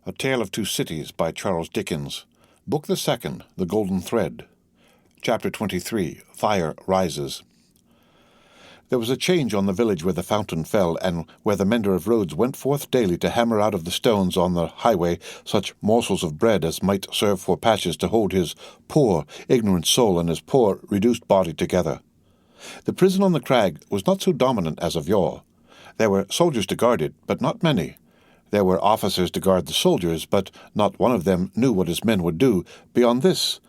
A Tale of Two Cities by Charles Dickens. Book the Second, The Golden Thread. Chapter 23, Fire Rises. There was a change on the village where the fountain fell, and where the mender of roads went forth daily to hammer out of the stones on the highway such morsels of bread as might serve for patches to hold his poor, ignorant soul and his poor, reduced body together. The prison on the crag was not so dominant as of yore. There were soldiers to guard it, but not many. There were officers to guard the soldiers, but not one of them knew what his men would do, beyond this,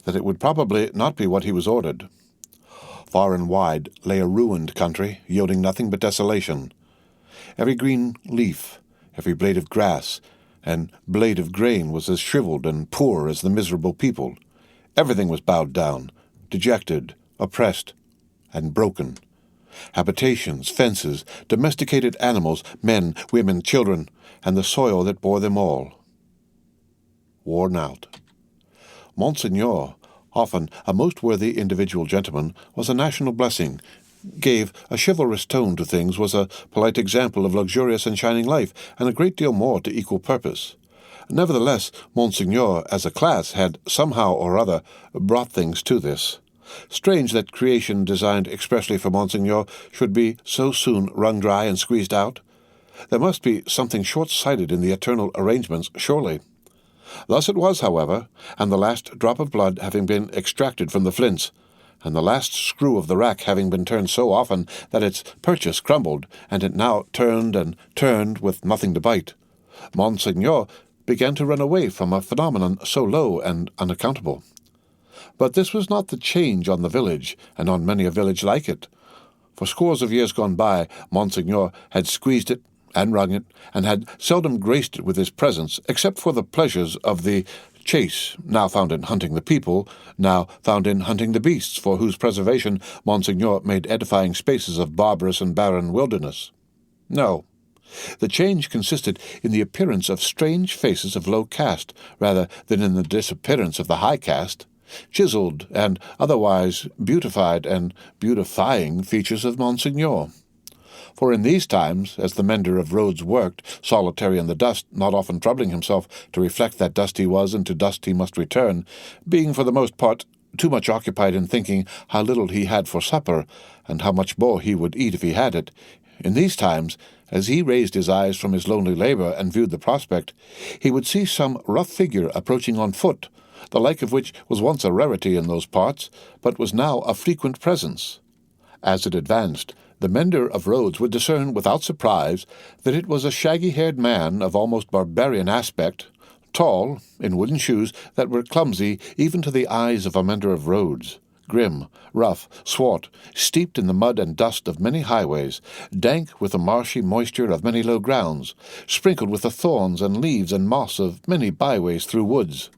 that it would probably not be what he was ordered. Far and wide lay a ruined country, yielding nothing but desolation. Every green leaf, every blade of grass, and blade of grain was as shriveled and poor as the miserable people. Everything was bowed down, dejected, oppressed, and broken. Habitations, fences, domesticated animals, men, women, children, and the soil that bore them all. Worn out. Monseigneur, often a most worthy individual gentleman, was a national blessing, gave a chivalrous tone to things, was a polite example of luxurious and shining life, and a great deal more to equal purpose. Nevertheless, Monseigneur, as a class, had somehow or other brought things to this. Strange that creation designed expressly for Monseigneur should be so soon wrung dry and squeezed out. There must be something short-sighted in the eternal arrangements, surely. Thus it was, however, and the last drop of blood having been extracted from the flints, and the last screw of the rack having been turned so often that its purchase crumbled, and it now turned and turned with nothing to bite, Monseigneur began to run away from a phenomenon so low and unaccountable. But this was not the change on the village, and on many a village like it. For scores of years gone by, Monseigneur had squeezed it and wrung it, and had seldom graced it with his presence, except for the pleasures of the chase, now found in hunting the people, now found in hunting the beasts, for whose preservation Monseigneur made edifying spaces of barbarous and barren wilderness. No. The change consisted in the appearance of strange faces of low caste, rather than in the disappearance of the high caste, chiseled and otherwise beautified and beautifying features of Monseigneur. For in these times, as the mender of roads worked, solitary in the dust, not often troubling himself to reflect that dust he was and to dust he must return, being for the most part too much occupied in thinking how little he had for supper, and how much more he would eat if he had it, in these times, as he raised his eyes from his lonely labor and viewed the prospect, he would see some rough figure approaching on foot, the like of which was once a rarity in those parts, but was now a frequent presence. As it advanced, the mender of roads would discern without surprise that it was a shaggy-haired man of almost barbarian aspect, tall, in wooden shoes that were clumsy even to the eyes of a mender of roads, grim, rough, swart, steeped in the mud and dust of many highways, dank with the marshy moisture of many low grounds, sprinkled with the thorns and leaves and moss of many byways through woods.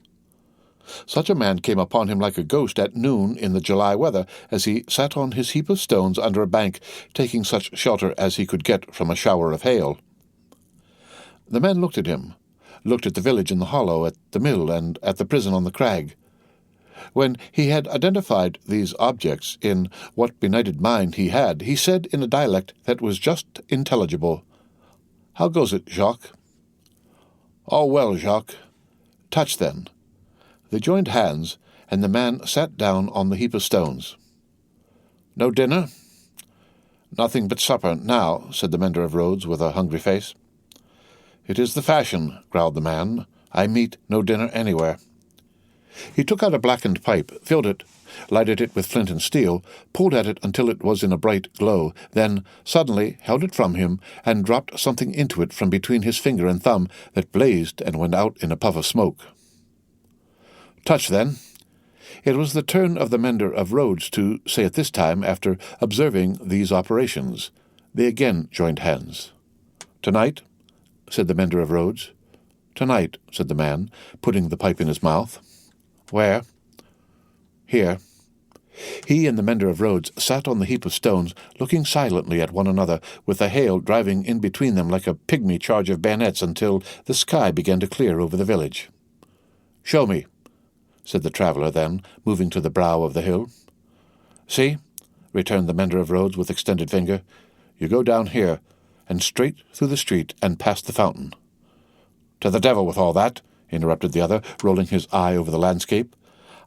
Such a man came upon him like a ghost at noon in the July weather, as he sat on his heap of stones under a bank, taking such shelter as he could get from a shower of hail. The man looked at him, looked at the village in the hollow, at the mill, and at the prison on the crag. When he had identified these objects in what benighted mind he had, he said in a dialect that was just intelligible, "How goes it, Jacques?" "All well, Jacques." "Touch, then." They joined hands, and the man sat down on the heap of stones. "No dinner?" "Nothing but supper now," said the mender of roads with a hungry face. "It is the fashion," growled the man. "I meet no dinner anywhere." He took out a blackened pipe, filled it, lighted it with flint and steel, pulled at it until it was in a bright glow, then suddenly held it from him and dropped something into it from between his finger and thumb that blazed and went out in a puff of smoke. "Touch, then." It was the turn of the mender of roads to say at this time, after observing these operations. They again joined hands. "Tonight?" said the mender of roads. "Tonight," said the man, putting the pipe in his mouth. "Where?" "Here." He and the mender of roads sat on the heap of stones, looking silently at one another, with the hail driving in between them like a pygmy charge of bayonets, until the sky began to clear over the village. "Show me," said the traveller then, moving to the brow of the hill. "See," returned the mender of roads with extended finger. "You go down here, and straight through the street, and past the fountain." "To the devil with all that," interrupted the other, rolling his eye over the landscape.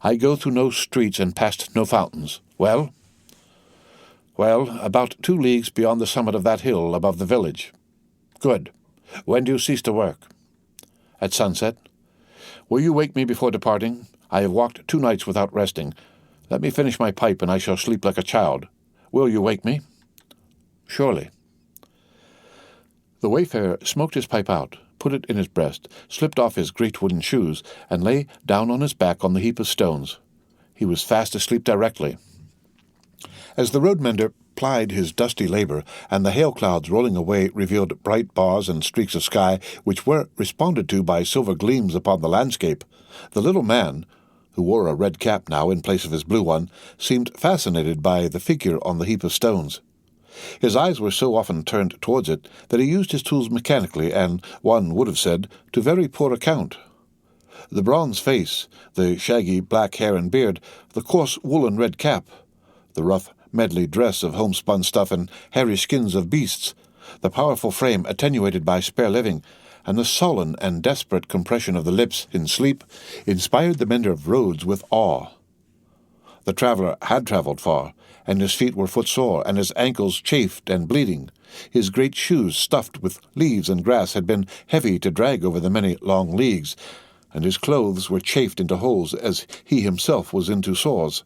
"I go through no streets and past no fountains. Well?" "Well, about 2 leagues beyond the summit of that hill above the village." "Good. When do you cease to work?" "At sunset." "Will you wake me before departing? I have walked 2 nights without resting. Let me finish my pipe, and I shall sleep like a child. Will you wake me?" "Surely." The wayfarer smoked his pipe out, put it in his breast, slipped off his great wooden shoes, and lay down on his back on the heap of stones. He was fast asleep directly. As the road mender plied his dusty labor, and the hail clouds rolling away revealed bright bars and streaks of sky, which were responded to by silver gleams upon the landscape, the little man, who wore a red cap now in place of his blue one, seemed fascinated by the figure on the heap of stones. His eyes were so often turned towards it that he used his tools mechanically, and, one would have said, to very poor account. The bronze face, the shaggy black hair and beard, the coarse woolen red cap, the rough medley dress of homespun stuff and hairy skins of beasts, the powerful frame attenuated by spare living, and the sullen and desperate compression of the lips in sleep, inspired the mender of roads with awe. The traveller had travelled far, and his feet were footsore, and his ankles chafed and bleeding. His great shoes, stuffed with leaves and grass, had been heavy to drag over the many long leagues, and his clothes were chafed into holes as he himself was into sores.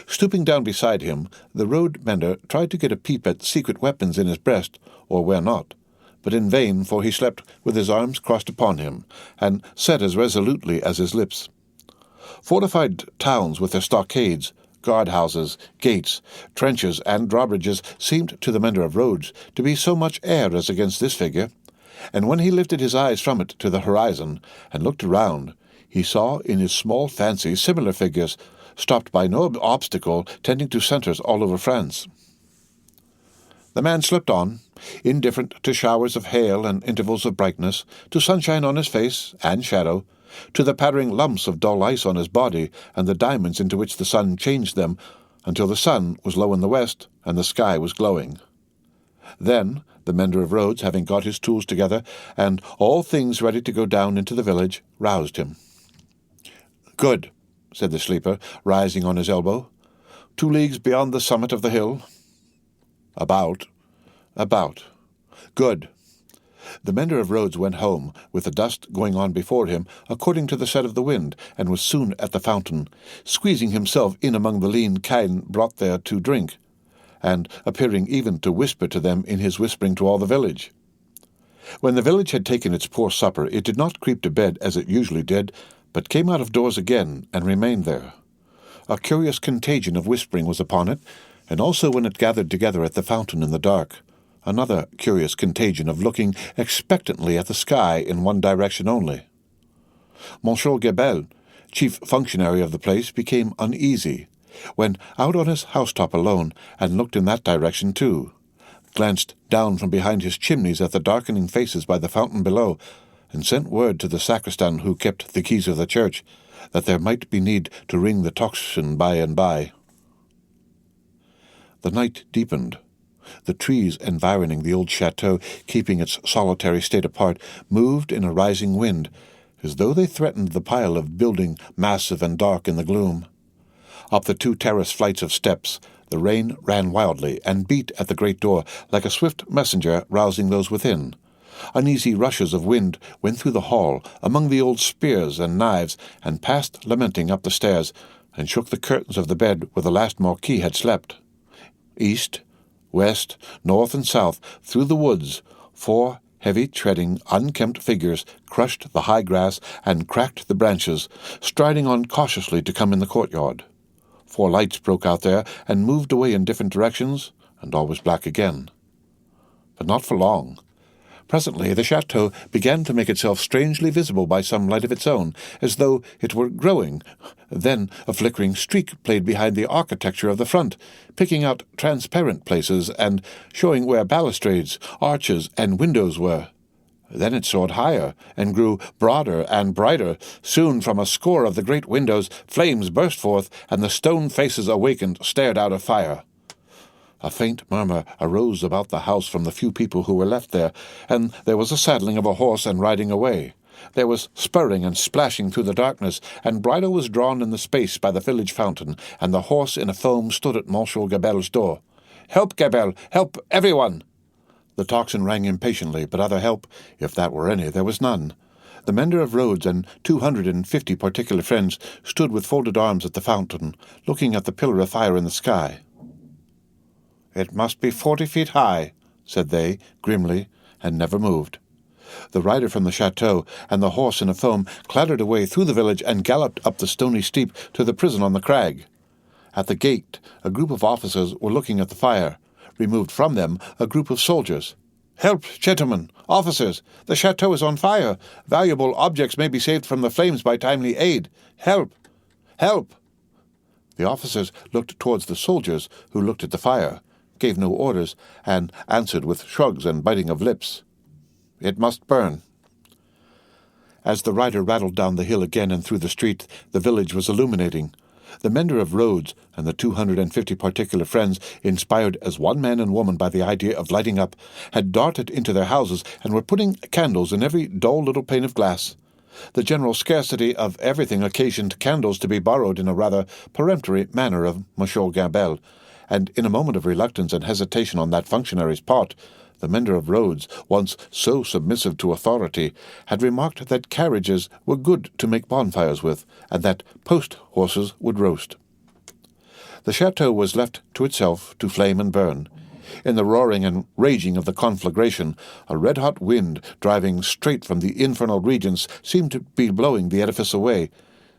Stooping down beside him, the road mender tried to get a peep at secret weapons in his breast, or where not, but in vain, for he slept with his arms crossed upon him, and said as resolutely as his lips. Fortified towns with their stockades, guard-houses, gates, trenches, and drawbridges seemed to the mender of roads to be so much air as against this figure, and when he lifted his eyes from it to the horizon and looked around, he saw in his small fancy similar figures, stopped by no obstacle, tending to centres all over France. The man slipped on, indifferent to showers of hail and intervals of brightness, to sunshine on his face and shadow, to the pattering lumps of dull ice on his body and the diamonds into which the sun changed them, until the sun was low in the west and the sky was glowing. Then, the mender of roads, having got his tools together, and all things ready to go down into the village, roused him. "Good," said the sleeper, rising on his elbow. 2 leagues beyond the summit of the hill?" About. "Good." The mender of roads went home, with the dust going on before him, according to the set of the wind, and was soon at the fountain, squeezing himself in among the lean kine brought there to drink, and appearing even to whisper to them in his whispering to all the village. When the village had taken its poor supper, it did not creep to bed as it usually did, but came out of doors again and remained there. A curious contagion of whispering was upon it, and also when it gathered together at the fountain in the dark, another curious contagion of looking expectantly at the sky in one direction only. Monsieur Gebel, chief functionary of the place, became uneasy, went out on his housetop alone, and looked in that direction too, glanced down from behind his chimneys at the darkening faces by the fountain below, and sent word to the sacristan who kept the keys of the church, that there might be need to ring the tocsin by and by. The night deepened. The trees environing the old chateau, keeping its solitary state apart, moved in a rising wind, as though they threatened the pile of building massive and dark in the gloom. Up the 2 terrace flights of steps, the rain ran wildly and beat at the great door like a swift messenger rousing those within. Uneasy rushes of wind went through the hall, among the old spears and knives, and passed lamenting up the stairs, and shook the curtains of the bed where the last Marquis had slept. East, west, north, and south, through the woods, 4 heavy-treading, unkempt figures crushed the high grass and cracked the branches, striding on cautiously to come in the courtyard. 4 lights broke out there and moved away in different directions, and all was black again. But not for long. Presently the chateau began to make itself strangely visible by some light of its own, as though it were growing. Then a flickering streak played behind the architecture of the front, picking out transparent places and showing where balustrades, arches, and windows were. Then it soared higher, and grew broader and brighter. Soon from a score of the great windows flames burst forth, and the stone faces awakened stared out of fire. A faint murmur arose about the house from the few people who were left there, and there was a saddling of a horse and riding away. There was spurring and splashing through the darkness, and bridle was drawn in the space by the village fountain, and the horse in a foam stood at Monsieur Gabelle's door. "Help, Gabelle! Help, everyone!" The tocsin rang impatiently, but other help, if that were any, there was none. The mender of roads and 250 particular friends stood with folded arms at the fountain, looking at the pillar of fire in the sky. "It must be 40 feet high," said they, grimly, and never moved. The rider from the chateau and the horse in a foam clattered away through the village and galloped up the stony steep to the prison on the crag. At the gate, a group of officers were looking at the fire. Removed from them, a group of soldiers. "Help, gentlemen! Officers! The chateau is on fire! Valuable objects may be saved from the flames by timely aid! Help! Help!" The officers looked towards the soldiers, who looked at the fire, gave no orders, and answered with shrugs and biting of lips. "It must burn." As the rider rattled down the hill again and through the street, the village was illuminating. The mender of roads and the 250 particular friends, inspired as one man and woman by the idea of lighting up, had darted into their houses and were putting candles in every dull little pane of glass. The general scarcity of everything occasioned candles to be borrowed in a rather peremptory manner of Monsieur Gabelle, and in a moment of reluctance and hesitation on that functionary's part, the mender of roads, once so submissive to authority, had remarked that carriages were good to make bonfires with, and that post-horses would roast. The chateau was left to itself to flame and burn. In the roaring and raging of the conflagration, a red-hot wind, driving straight from the infernal regions, seemed to be blowing the edifice away.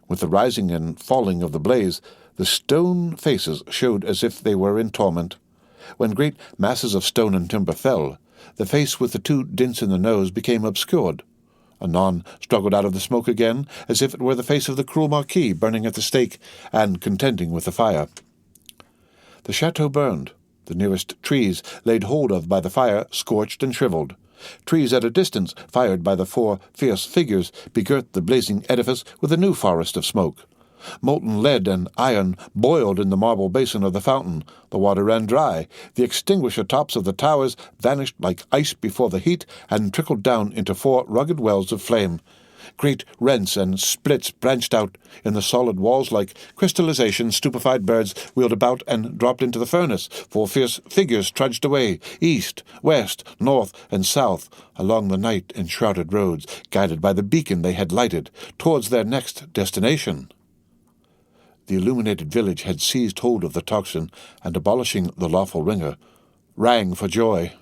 With the rising and falling of the blaze, the stone faces showed as if they were in torment. When great masses of stone and timber fell, the face with the 2 dints in the nose became obscured. Anon struggled out of the smoke again, as if it were the face of the cruel marquis burning at the stake and contending with the fire. The chateau burned. The nearest trees, laid hold of by the fire, scorched and shriveled. Trees at a distance, fired by the 4 fierce figures, begirt the blazing edifice with a new forest of smoke. Molten lead and iron boiled in the marble basin of the fountain. The water ran dry. The extinguisher tops of the towers vanished like ice before the heat and trickled down into 4 rugged wells of flame. Great rents and splits branched out in the solid walls like crystallization. Stupefied birds wheeled about and dropped into the furnace. 4 fierce figures trudged away, east, west, north, and south, along the night-enshrouded roads, guided by the beacon they had lighted, towards their next destination. The illuminated village had seized hold of the tocsin, and, abolishing the lawful ringer, rang for joy.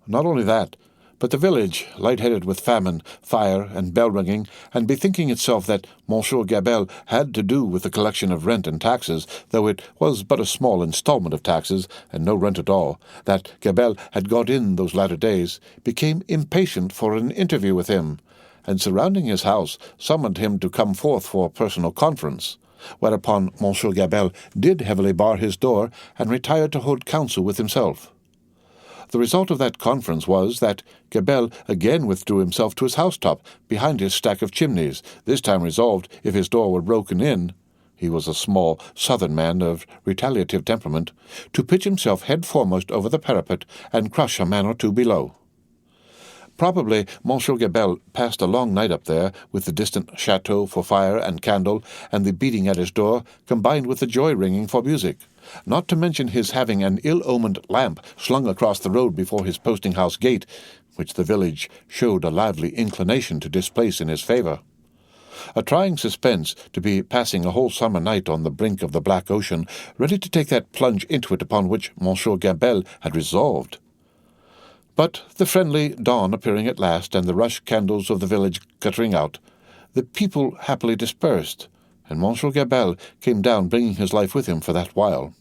Not only that, but the village, light-headed with famine, fire, and bell-ringing, and bethinking itself that Monsieur Gabelle had to do with the collection of rent and taxes, though it was but a small instalment of taxes, and no rent at all, that Gabelle had got in those latter days, became impatient for an interview with him, and, surrounding his house, summoned him to come forth for personal conference. Whereupon Monsieur Gabelle did heavily bar his door and retired to hold counsel with himself. The result of that conference was that Gabelle again withdrew himself to his housetop, behind his stack of chimneys, this time resolved, if his door were broken in, he was a small southern man of retaliative temperament, to pitch himself head foremost over the parapet and crush a man or 2 below. Probably Monsieur Gabelle passed a long night up there, with the distant chateau for fire and candle, and the beating at his door, combined with the joy-ringing for music, not to mention his having an ill-omened lamp slung across the road before his posting-house gate, which the village showed a lively inclination to displace in his favour. A trying suspense to be passing a whole summer night on the brink of the black ocean, ready to take that plunge into it upon which Monsieur Gabelle had resolved. But the friendly dawn appearing at last, and the rush candles of the village guttering out, the people happily dispersed, and Monsieur Gabelle came down, bringing his life with him for that while.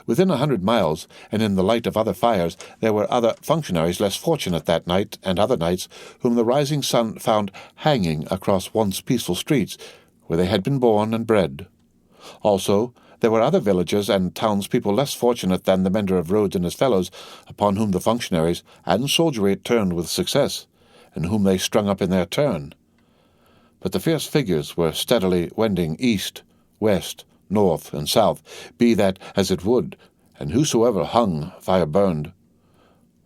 Within 100 miles, and in the light of other fires, there were other functionaries less fortunate that night and other nights, whom the rising sun found hanging across once peaceful streets, where they had been born and bred. Also, there were other villagers and townspeople less fortunate than the mender of roads and his fellows, upon whom the functionaries and soldiery turned with success, and whom they strung up in their turn. But the fierce figures were steadily wending east, west, north, and south, be that as it would, and whosoever hung, fire burned.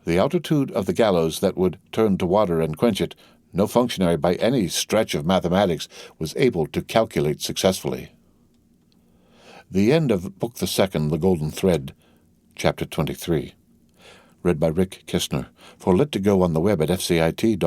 The altitude of the gallows that would turn to water and quench it, no functionary by any stretch of mathematics was able to calculate successfully. The end of Book the Second, The Golden Thread, Chapter 23. Read by Rick Kistner. For Lit to Go on the web at fcit.usf.edu.